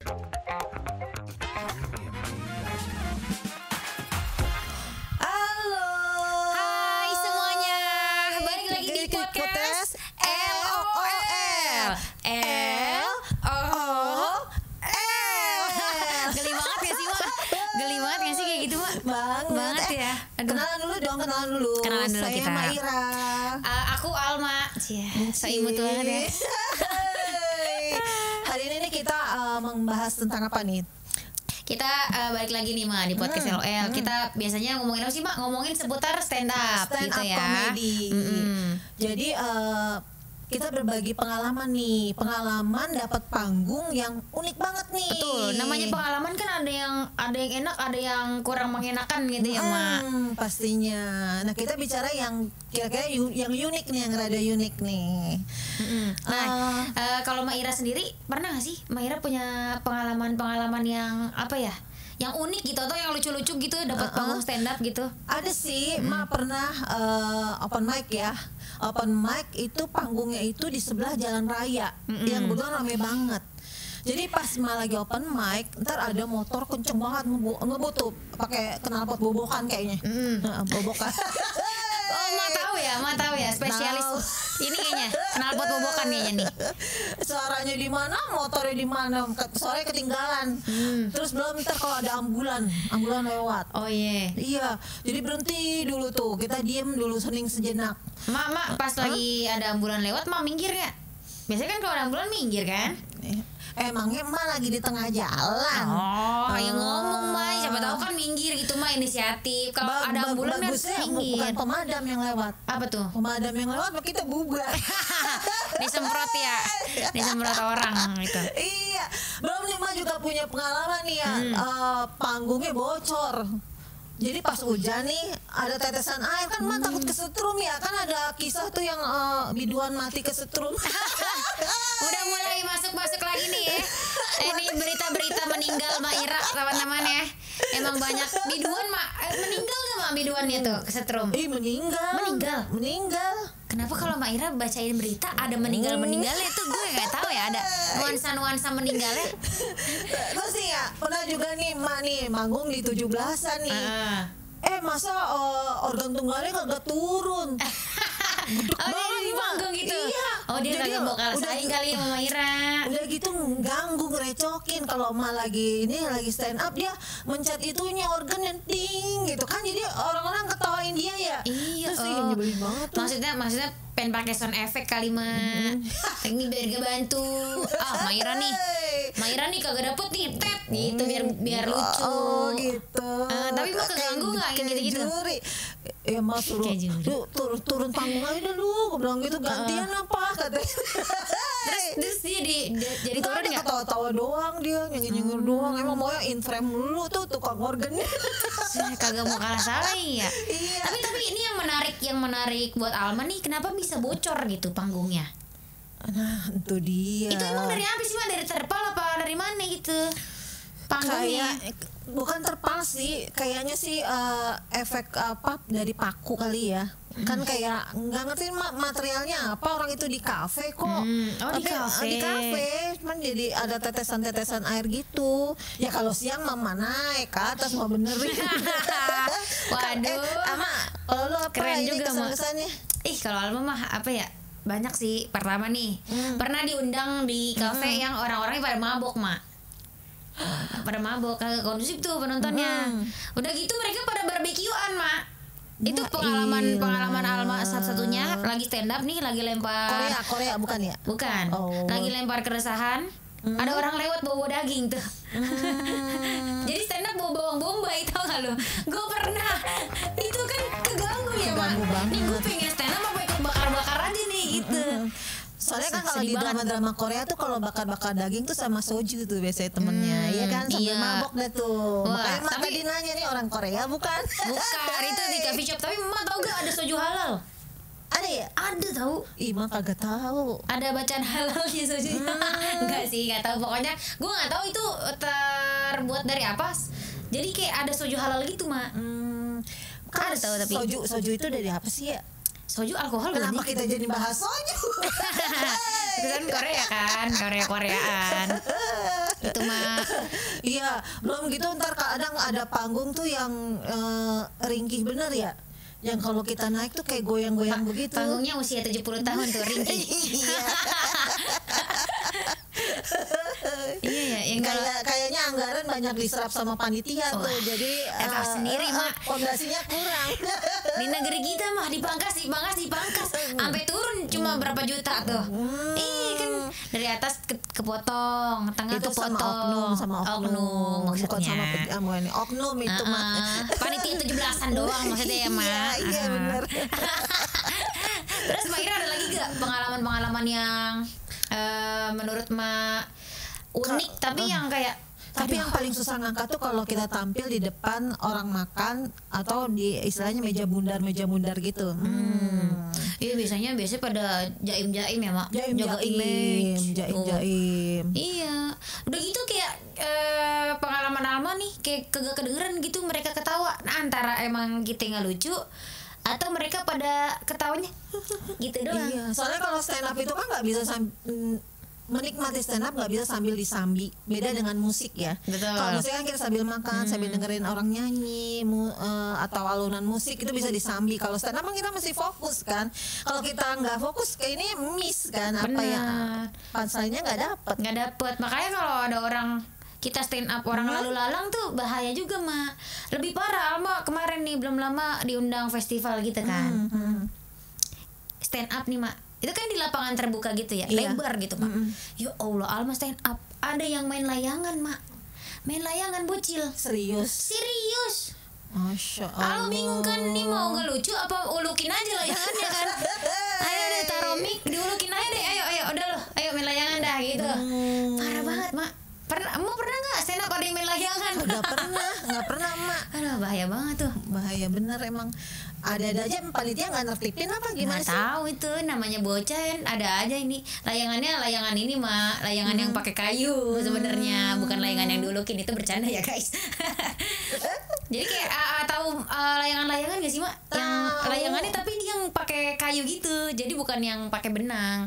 Halo. Hai semuanya, balik lagi di podcast LOOL. Geli banget ya sih, Mak? Geli banget gak sih kayak gitu, Mak? Banget ya. Aduh. Kenalan dulu dong, kenalan dulu. Saya kita. Maira. Aku Alma. So imut banget ya. Hari ini nih kita membahas tentang apa nih? Kita balik lagi nih, Ma, di podcast LOL. Kita biasanya ngomongin apa sih, Mak? Ngomongin seputar stand up gitu ya. Comedy. Jadi kita berbagi pengalaman nih, pengalaman dapat panggung yang unik banget nih. Betul. Namanya pengalaman kan ada yang enak, ada yang kurang mengenakan gitu ya, Mak. Pastinya. Nah, kita bicara yang kira-kira yang unik nih, yang rada unik nih. Nah, kalau Maira sendiri pernah gak sih Maira punya pengalaman yang apa ya, yang unik gitu atau yang lucu-lucu gitu dapat panggung stand up gitu? Ada sih, Ma pernah open mic ya. Open mic itu panggungnya itu di sebelah jalan raya, yang kebetulan rame banget. Jadi pas Ma lagi open mic, ntar ada motor kenceng banget ngebut tuh, pakai knalpot bobokan kayaknya. Bobokan. Oh, Ma tahu ya, spesialis ini kayaknya knalpot bobokan kayaknya nih. Suaranya di mana, motornya di mana, suaranya ketinggalan. Terus belum ntar kalau ada ambulan lewat. Oh iya. Iya, jadi berhenti dulu tuh, kita diem dulu hening sejenak. Ma pas lagi ada ambulan lewat, Ma minggir gak? Biasanya kan kalau ada ambulan minggir kan? Emangnya Ma lagi di tengah jalan. Oh, yang ngomong Ma, siapa tahu kan minggir gitu Ma, inisiatif. Kalau ada ambulan kan minggir. Bukan pemadam yang lewat. Apa tuh? Pemadam yang lewat, kita bubar. Disemprot ya, disemprot orang gitu. Iya, belum nih Ma juga punya pengalaman nih ya. Panggungnya bocor. Jadi pas hujan nih ada tetesan air kan, Ma takut kesetrum ya, kan ada kisah tuh yang biduan mati kesetrum. Udah mulai masuk lagi nih ya. Ini berita-berita meninggal Maira teman-teman ya. Emang banyak biduan meninggal gak Ma biduannya tuh kesetrum? Meninggal. Kenapa kalau Maira bacain berita ada meninggalnya tuh gue nggak tahu ya, ada nuansa meninggalnya. Terus nih ya, pernah juga nih Ma nih manggung di 17-an nih. Masa organ tunggalnya kagak turun. Oh, dia di panggung gitu. Iya. Oh, dia kagak mau kalah saing kali sama Maira. Udah gitu ganggu, ngerecokin. Kalau Ma lagi stand up, dia mencet itunya organ yang ting gitu kan, jadi orang-orang ketawain dia ya. Iya. Terus nyebelin banget tuh. Maksudnya pengen pakai sound effect kali mah. Ini biar gak bantu. Maira nih kagak dapet nih tet gitu biar lucu. Oh gitu. Tapi mau keganggu nggak kayak gitu-gitu? Ya Mas suruh turun panggung aja lu, gue bilang gitu, gantian apa katanya. Terus dia jadi turun nggak? Ketawa-tawa doang dia, nyengir doang. Emang mau in frame dulu tuh tukang organnya. Kagak mau kalah saing ya. Iya. Tapi ini yang menarik buat Alma nih, kenapa bisa bocor gitu panggungnya? Nah itu dia. Itu emang dari apa sih Ma? Dari terpal apa dari mana gitu panggungnya? Bukan terpal sih, kayaknya sih efek apa dari paku kali ya. Kan kayak nggak ngerti materialnya apa, orang itu di kafe kok. Di kafe. Cuman jadi ada tetesan-tetesan air gitu. Ya kalau siang Mama naik ke atas mau benerin. Waduh. Ama, kalau lu apa keren ini juga kesan-kesannya? Kalau Alma mah apa ya? Banyak sih. Pertama nih, pernah diundang di kafe yang orang-orangnya pada mabok, pada mabok, kagak kondusif tuh penontonnya. Udah gitu mereka pada barbekyuan, Itu pengalaman Alma satu-satunya lagi stand up nih, lagi lempar Korea bukan ya? Bukan. Lagi lempar keresahan. Ada orang lewat bawa daging tuh. Jadi stand up bawa bawang bombay, tau gak lu? Gue pernah. Itu kan keganggu ya, Nih gue pengen stand up apa ikut bakar-bakar aja nih gitu. Soalnya kan kalau di drama-drama Korea tuh kalau bakar-bakar daging tuh sama soju tuh biasanya temennya, ya kan, sambil mabok dah tuh. Makanya Mak tadi nanya nih orang Korea bukan? Bukan, itu di coffee shop. Tapi Mak tau gak ada soju halal? Ada ya? Ada tahu. Mak kagak tahu. Ada bacaan halalnya sojunya. Enggak sih, nggak tahu. Pokoknya gue nggak tahu itu terbuat dari apa. Jadi kayak ada soju halal gitu, Mak. Kan ada tahu, tapi soju itu dari apa sih ya? Soju alkohol. Kenapa kita jadi bahas soju? Itu kan Korea kan, Koreaan. Itu mah. Iya, belum gitu ntar kadang ada panggung tuh yang ringkih bener ya. Yang kalau kita naik tuh kayak goyang-goyang begitu. Panggungnya usia 70 tahun tuh ringkih. Iya. Iya ya, yang Kayaknya anggaran banyak diserap sama panitia tuh. Jadi tahu sendiri, Mak. fondasinya kurang. di negeri kita mah dipangkas sampai turun cuma berapa juta tuh. Kan dari atas kepotong, tengah Itu kepotong. sama oknum maksudnya. bukan sama bukan oknum itu mah. Panitia 17-an doang maksudnya ya, Mak. Iya benar. Terus Mbak Ira ada lagi gak pengalaman-pengalaman yang menurut Mak unik tapi yang kayak Tapi yang paling susah ngangkat tuh kalau kita tampil di depan orang makan atau di istilahnya meja bundar gitu. Iya biasanya pada jaim-jaim ya, Mak. Jaga image. Jaim. Iya. Udah gitu kayak pengalaman Alma nih kayak kagak kedengeran gitu mereka ketawa. Nah, antara emang kita nggak lucu atau mereka pada ketawanya gitu doang. Iya. Soalnya kalau stand up itu kan nggak bisa menikmati stand up nggak bisa sambil disambi, beda dengan musik ya. Betul. Kalau musik kan kita sambil makan, sambil dengerin orang nyanyi atau alunan musik itu bisa disambi. Kalau stand up kan kita mesti fokus kan. Kalau kita nggak fokus kayak ini miss kan. Apa yang punchline-nya nggak dapet. Makanya kalau ada orang kita stand up orang lalu lalang tuh bahaya juga, Mak. Lebih parah. Alma kemarin nih belum lama diundang festival gitu kan. Stand up nih, Mak. Itu kan di lapangan terbuka gitu ya, lebar gitu, Mak. Ya Allah, Alma stand up ada yang main layangan, Mak. Main layangan bocil. Serius. Masya Allah. Alma bingung kan, nih mau nggak lucu apa ulukin aja layangannya kan. Ayo deh taruh mic, diulukin aja deh. Ayo udah loh, ayo main layangan dah gitu. Parah banget, Mak. Pernah nggak stand up ada yang main layangan? Nggak pernah, Mak. Aduh, bahaya banget tuh. Bahaya bener emang. Ada aja panitia nggak nertipin apa gimana Nggak sih? tahu itu namanya bocah kan ada aja ini layangan ini, Mak, layangan yang pakai kayu sebenarnya, bukan layangan yang diulukin. Itu bercanda ya guys. Jadi kayak tahu layangan-layangan gak sih, Mak? Yang layangannya tapi dia yang pakai kayu gitu, jadi bukan yang pakai benang.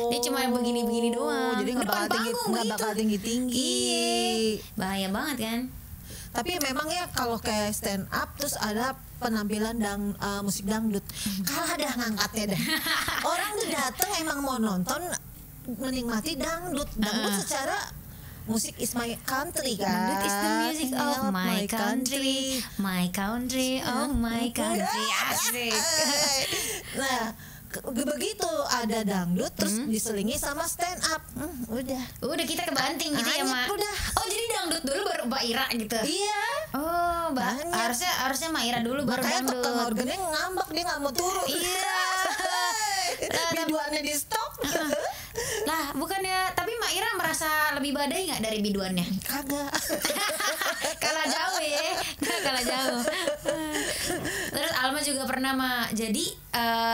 Dia cuma yang begini-begini doang. Jadi nggak bakal tinggi-tinggi. Iya, bahaya banget kan. Tapi memang ya kalau kayak stand up terus ada penampilan musik dangdut, kalah dah ngangkatnya dah. Orang tuh datang emang mau nonton menikmati dangdut secara musik is my country kan. Dangdut is the music of my country, oh my country. Asik. Nah begitu ada dangdut terus diselingi sama stand up, udah kita kebanting gitu ya, Mak. Udah. Oh jadi dangdut dulu baru Mbak Ira gitu. Iya. Oh, harusnya Mbak Ira dulu baru makanya dangdut. tukang organnya ngambek, dia nggak mau turun. Iya. Biduannya di stop. Lah bukannya, tapi Mbak Ira merasa lebih badai nggak dari biduannya? Kagak. Kalah jauh ya, kalah jauh. Terus Alma juga pernah, Mak. Jadi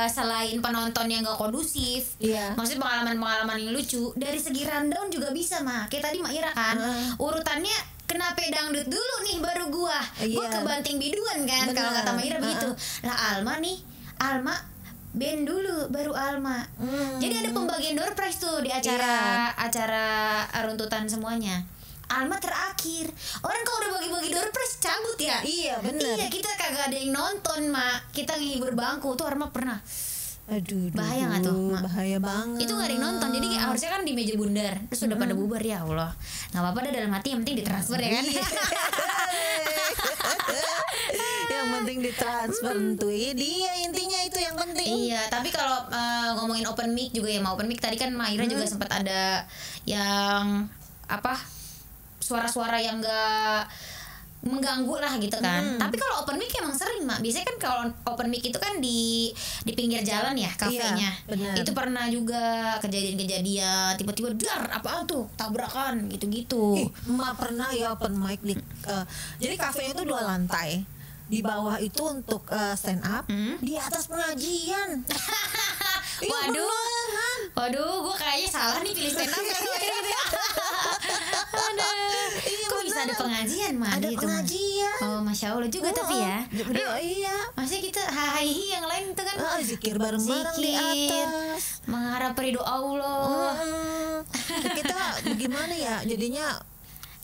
selain penonton yang gak kondusif, maksudnya pengalaman-pengalaman yang lucu dari segi rundown juga bisa, Mak. Kayak tadi Mbak Ira kan, urutannya kenapa dangdut dulu nih baru gua kebanting biduan kan. Kalau kata Mbak Ira begitu. Lah Alma band dulu baru Alma. Jadi ada pembagian door prize tuh di acara runtutan semuanya. Alma terakhir. Orang kalau udah bagi-bagi door prize cabut ya. Iya benar. Iya, kita kagak ada yang nonton, Mak. Kita ngehibur bangku tuh. Alma pernah. Aduh, bahaya nggak tuh, Mak? Bahaya banget. Itu nggak ada yang nonton. Jadi harusnya kan di meja bundar. Terus udah pada bubar, ya Allah. Nggak apa-apa dah, dalam hati yang penting ditransfer ya kan. Yang penting ditransfer tuh. Dia intinya itu yang penting. Iya, tapi kalau ngomongin open mic juga ya, mau open mic tadi kan Maira juga sempat ada yang suara-suara yang enggak mengganggu lah gitu kan. Tapi kalau open mic emang sering, Mak. Biasanya kan kalau open mic itu kan di pinggir jalan ya kafenya. Iya, itu pernah juga kejadian-kejadian tiba-tiba dar apaan tuh tabrakan gitu-gitu. Emak pernah ya open mic jadi kafenya itu 2 lantai. Di bawah itu untuk stand up, di atas pengajian. Waduh, gue kayaknya salah nih pilih stand up. Kok bisa ada pengajian, Mak? Ada gitu, pengajian. Oh, Masya Allah juga tapi ya. Iya. Maksudnya kita hahihi yang lain itu kan zikir bareng-bareng di atas. mengharap ridho Allah. Kita gimana ya jadinya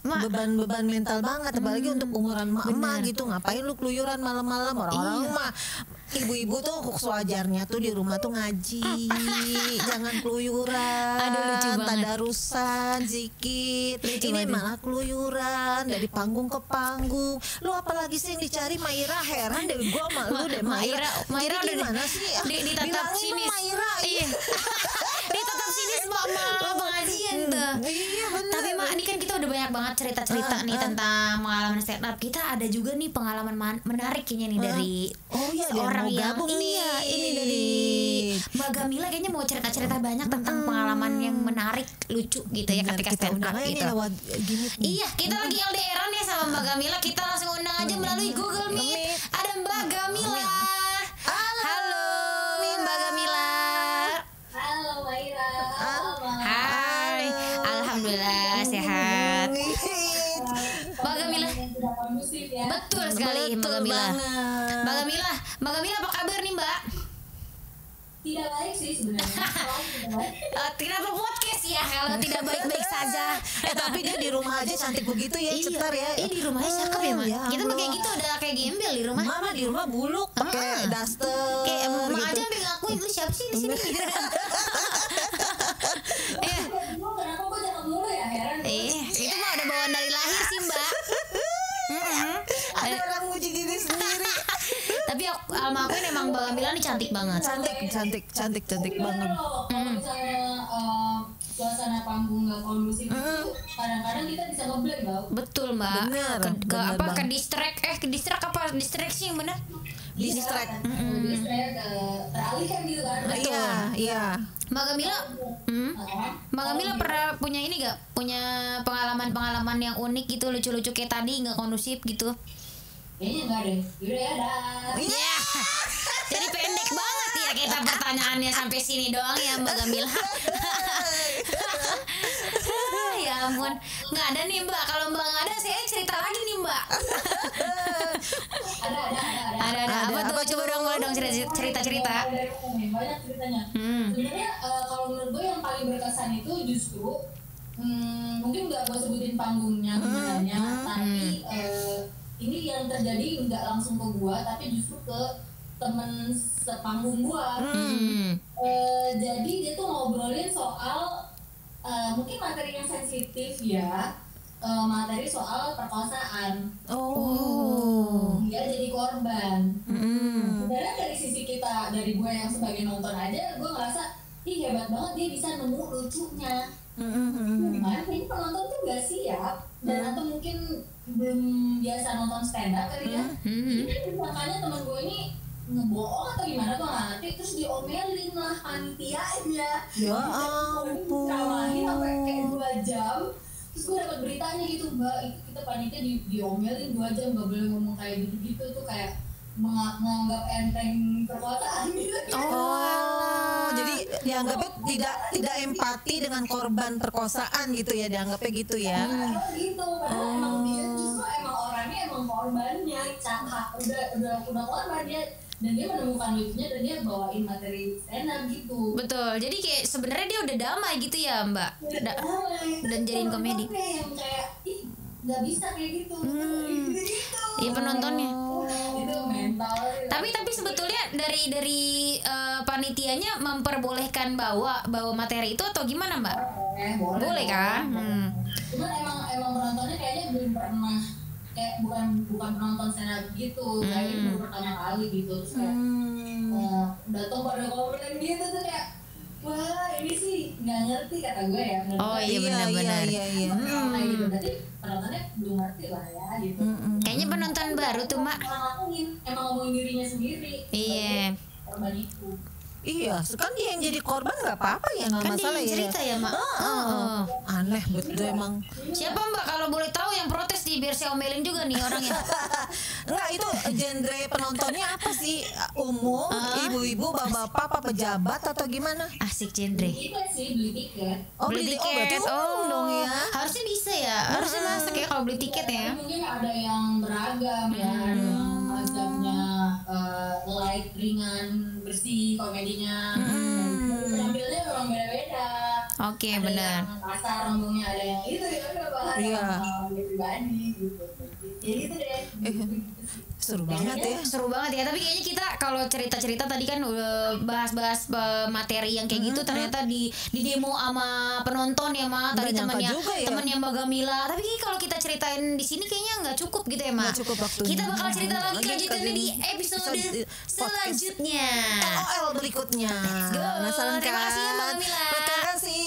beban mental banget, apalagi untuk umuran emak gitu. Ngapain lu keluyuran malam-malam? Orang-orang mah ibu-ibu tuh sewajarnya tuh di rumah tuh ngaji, jangan keluyuran. Aduh, lucu banget. Tadarusan, zikir. Ini malah keluyuran dari panggung ke panggung. Lu apalagi sih yang dicari Maira? Heran deh gua sama lu deh Maira. Maira Jadi udah gimana sih? ditatap Bilangin sini. dong Maira. Iya. Ditatap sini sama pengajian tuh. Iya bener. Tapi Mak, ini kan kita udah banyak banget cerita-cerita nih tentang pengalaman stand up. Kita ada juga nih pengalaman menarik kayaknya nih dari seorang yang gabung nih. ini dari Mbak Gamila kayaknya mau cerita-cerita banyak tentang pengalaman yang menarik, lucu gitu ya ketika stand up gitu. Iya, kita lagi LDR-an ya sama Mbak Gamila. Kita langsung undang aja melalui Google Meet. Ada Mbak Gamila. Halo, Mbak Gamila. Halo Maira. Hai. Alhamdulillah sehat. Mbak Gamila. Ya. Betul sekali Mbak Gamila. Mbak Gamila apa kabar nih Mbak? Tidak baik sih sebenarnya. Kenapa podcast ya kalau tidak baik-baik saja? Tapi dia di rumah aja cantik begitu ya, cetar ya. Di rumahnya cakep ya Mak. Kita mah kayak gitu udah kayak gembel di rumah. Mama di rumah buluk pakai daster. Kayak Mak gitu. aja sampai ngakuin lu siapa sih di sini? Kenapa gue cakep mulu ya, heran. Itu mah udah bawaan dari lahir sih Mbak. Ada orang muji diri sendiri. Tapi sama aku emang Mbak Gamila nih cantik banget. Cantik banget. Kalau misalnya suasana panggung nggak kondusif itu kadang-kadang kita bisa ngeblank tau. Betul Mbak. Bener, Ke bener apa Bang. ke distract apa distraksi yang benar? Distract. Distract, teralihkan gitu kan. Iya. Mbak Gamila, Mbak Gamila pernah punya ini gak? Punya pengalaman-pengalaman yang unik gitu, lucu-lucu kayak tadi nggak kondusif gitu? Kayaknya enggak deh. Yaudah ya, dah. Iya. Jadi pendek banget ya kita pertanyaannya sampai sini doang ya Mbak Gamila. Ya ampun, nggak ada nih Mbak. Kalau Mbak nggak ada, saya cerita lagi nih Mbak. Ada. Apa tuh? Coba dong, boleh dong cerita. Banyak ceritanya. Sebenarnya kalau menurut gue yang paling berkesan itu justru mungkin nggak gue sebutin panggungnya sebenarnya, tapi ini yang terjadi nggak langsung ke gue, tapi justru ke temen sepanggung gue. Jadi dia tuh ngobrolin soal mungkin materi yang sensitif ya, materi soal perkosaan. Dia jadi korban. Sebenarnya dari sisi kita, dari gue yang sebagai nonton aja, gue ngerasa ih hebat banget dia bisa nemu lucunya. Gimana? Ini penonton tuh gak siap dan atau mungkin belum biasa nonton stand up kali ya. Jadi makanya temen gue ini ngebohong atau gimana gue gak ngerti, terus diomelin lah panitianya. Ya ampun. Ceramahnya sampai kayak 2 jam. Terus gue dapet beritanya gitu, Mbak, itu kita panitia diomelin 2 jam, gak boleh ngomong kayak gitu-gitu, tuh kayak menganggap enteng perkosaan gitu. Jadi dianggapnya tidak empati dengan korban perkosaan gitu ya, dianggapnya gitu ya. Gitu, padahal emang dia justru emang orangnya emang korbannya, udah korban dia, dan dia menemukan lucunya dan dia bawain materi stand up gitu. Betul. Jadi kayak sebenarnya dia udah damai gitu ya Mbak. Dan jadiin komedi. Yang kayak ih nggak bisa kayak gitu. Iya penontonnya. Itu mental. Tapi sebetulnya dari panitianya memperbolehkan bawa materi itu atau gimana Mbak? Boleh kan? Cuman emang penontonnya kayaknya belum pernah, kayak bukan penonton stand up gitu, kayaknya baru pertama kali gitu, terus kayak datang pada komplain gitu tuh kayak wah ini sih nggak ngerti kata gue ya. Iya benar-benar. Kayak gitu, berarti penontonnya belum ngerti lah ya gitu. Kayaknya penonton baru tuh Mbak. Emang ngomongin dirinya sendiri. Iya. Korban itu. Iya, kan dia yang jadi korban nggak apa-apa ya, nggak Kan dia masalah yang ya. cerita ya Mak. Aneh betul emang. Siapa Mbak kalau boleh tahu yang protes di biar saya omelin juga nih orangnya. Enggak, itu genre penontonnya apa sih? Umum, ibu-ibu, bapak-bapak, apa pejabat atau gimana? Asik genre. Itu sih beli tiket. Berarti umum dong ya. Harusnya bisa ya. Harusnya masuk ya kalau beli tiket ya. Mungkin ada yang beragam ya, ada yang mazhabnya light, ringan, bersih komedinya. Penampilannya memang beda-beda. Oke, Ada benar. yang kasar ngomongnya, ada yang itu ya udah bahas Iya. pribadi gitu. Jadi itu deh. Seru banget ya. Seru banget ya, tapi kayaknya kita kalau cerita-cerita tadi kan udah bahas-bahas materi yang kayak gitu, ternyata di demo sama penonton ya Ma, tadi Nggak nyangka temannya juga ya. temannya Mbak Gamila. Tapi kayaknya kalau kita ceritain di sini kayaknya nggak cukup gitu ya Ma. Nggak cukup waktunya. Kita bakal cerita lagi Lanjut kelanjutannya ke di episode selanjutnya. LOL berikutnya. go. Penasaran Terima kan? kasih ya, Mbak Mila. Terima kasih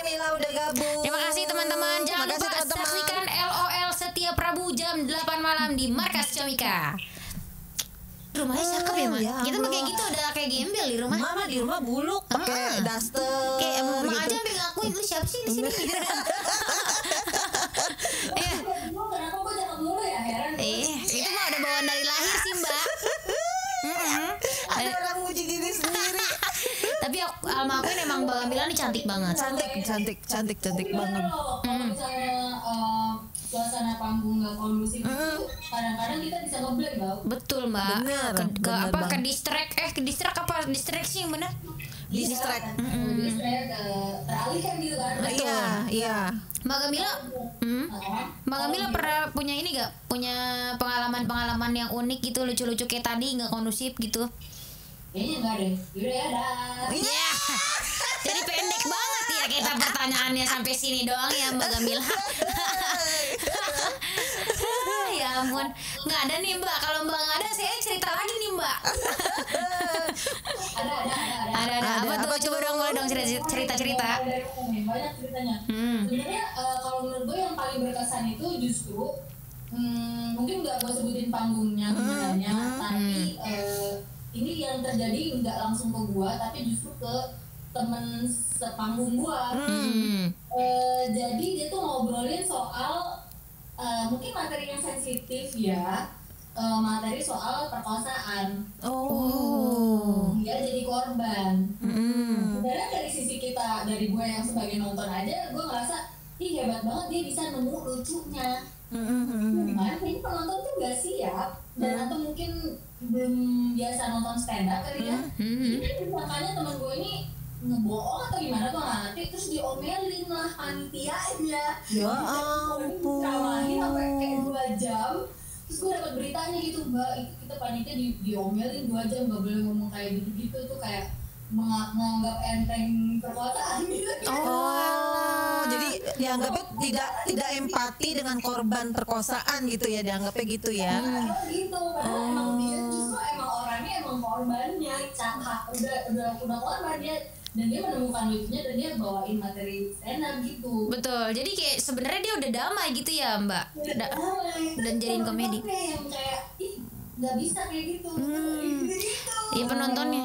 Mila udah gabung. Terima kasih teman-teman. Jangan Terima kasih, lupa teman-teman. saksikan LOL setiap Rabu jam 8 malam di Markas Comika. Rumahnya cakep ya, Ma? Ya Kita Allah. pakai gitu udah kayak gembel di rumah. Mama di rumah buluk pakai daster. Kayak emak gitu. aja sampai ngakuin lu siapa sih di sini? Iya. Kenapa gue cakep mulu ya, heran. Itu mah udah bawaan dari lahir sih, Mbak. Ada orang muji diri sendiri. Tapi Alma akuin emang Mbak Gamila nih cantik banget. Cantik banget. Kalau misalnya suasana panggung nggak kondusif itu kadang-kadang kita bisa ngeblank tau. Betul, Mbak. Bener, Ke bener apa? Ke banget. distract apa? Distraction yang benar? Distract. Distract, teralihkan gitu kan. Iya. Mbak Gamila, Mbak Gamila pernah punya ini gak? Punya pengalaman-pengalaman yang unik gitu, lucu-lucu kayak tadi, nggak kondusif gitu? Kayaknya enggak deh. Yaudah ya, dah. Iya. Jadi pendek banget ya kita pertanyaannya sampai sini doang ya Mbak Gamila. Ya ampun, nggak ada nih Mbak. Kalau Mbak nggak ada, saya cerita lagi nih Mbak. Ada. Apa tuh? Coba dong, boleh dong cerita. Banyak ceritanya. Sebenarnya kalau menurut gue yang paling berkesan itu justru mungkin nggak gue sebutin panggungnya sebenarnya, tapi ini yang terjadi nggak langsung ke gue, tapi justru ke temen sepanggung gue. Jadi dia tuh ngobrolin soal mungkin materi yang sensitif ya, materi soal perkosaan. Dia jadi korban. Sebenarnya dari sisi kita, dari gue yang sebagai nonton aja, gue ngerasa ih hebat banget dia bisa nemu lucunya. Gimana? Ini penonton tuh gak siap, dan atau mungkin belum biasa nonton stand up kali ya. Jadi makanya temen gue ini ngebohong atau gimana gue nggak ngerti, terus diomelin lah panitianya. Ya ampun. Ceramahnya sampai kayak 2 jam. Terus gue dapet beritanya gitu, Mbak, itu kita panitia diomelin 2 jam, gak boleh ngomong kayak gitu-gitu, tuh kayak menganggap enteng perkosaan gitu. Jadi dianggapnya tidak empati dengan korban perkosaan gitu ya, dianggapnya gitu ya. Gitu, padahal emang dia justru emang orangnya emang korbannya, udah korban dia, dan dia menemukan lucunya dan dia bawain materi stand up gitu. Betul. Jadi kayak sebenarnya dia udah damai gitu ya Mbak. Dan jadiin komedi. Yang kayak ih nggak bisa kayak gitu. Iya penontonnya.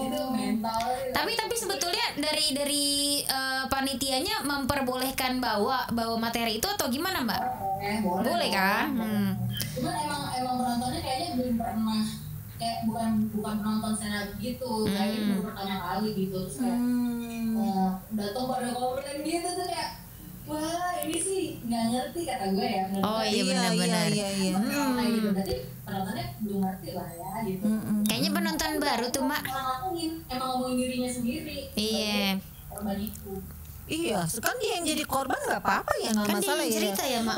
Itu mental. Tapi sebetulnya dari panitianya memperbolehkan bawa materi itu atau gimana Mbak? Boleh kan? Cuman emang penontonnya kayaknya belum pernah, kayak bukan penonton stand up gitu, kayaknya baru pertama kali gitu, terus kayak datang pada komplain gitu tuh kayak wah ini sih nggak ngerti kata gue ya. Oh iya benar-benar. Kayak gitu, berarti penontonnya belum ngerti lah ya gitu. Kayaknya penonton baru tuh Mbak. Emang ngomongin dirinya sendiri. Iya. Korban itu. Iya, kan dia yang jadi korban nggak apa-apa ya, nggak Kan dia masalah yang ya. cerita ya Mak.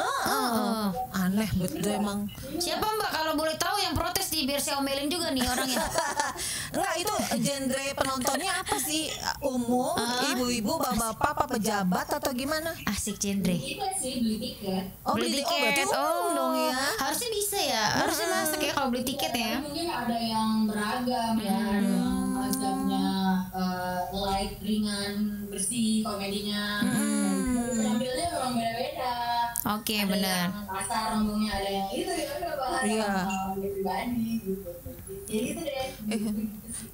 Aneh betul emang. Siapa Mbak kalau boleh tahu yang protes di biar saya omelin juga nih orangnya. Enggak, itu genre penontonnya apa sih? Umum, ibu-ibu, bapak-bapak, apa pejabat atau gimana? Asik genre. Itu sih beli tiket. Berarti umum dong ya. Harusnya bisa ya. Harusnya masuk ya kalau beli tiket ya. Mungkin ada yang beragam ya, ada yang mazhabnya light, ringan, bersih komedinya. Penampilannya memang beda-beda. Oke, Ada benar. yang kasar ngomongnya, ada yang itu ya udah bahas pribadi gitu. Jadi itu deh.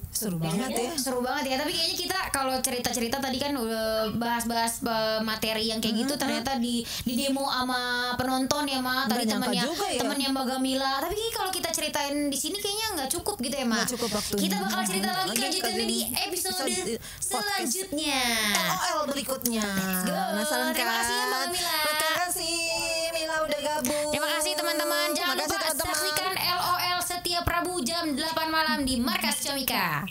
Seru banget ya. Seru banget ya, tapi kayaknya kita kalau cerita-cerita tadi kan udah bahas-bahas materi yang kayak gitu, ternyata di demo sama penonton ya Ma, tadi Nggak nyangka temannya juga ya. temannya Mbak Gamila. Tapi kayaknya kalau kita ceritain di sini kayaknya nggak cukup gitu ya Ma. Nggak cukup waktunya. Kita bakal cerita lagi Lanjut kelanjutannya ke di episode selanjutnya. LOL berikutnya. go. Penasaran Terima kan? kasih ya, Mbak Mila. Terima kasih Mila udah gabung. Terima kasih teman-teman. Jangan Terima kasih, lupa teman-teman. saksikan LOL setiap Rabu jam 8 malam di Markas Comika.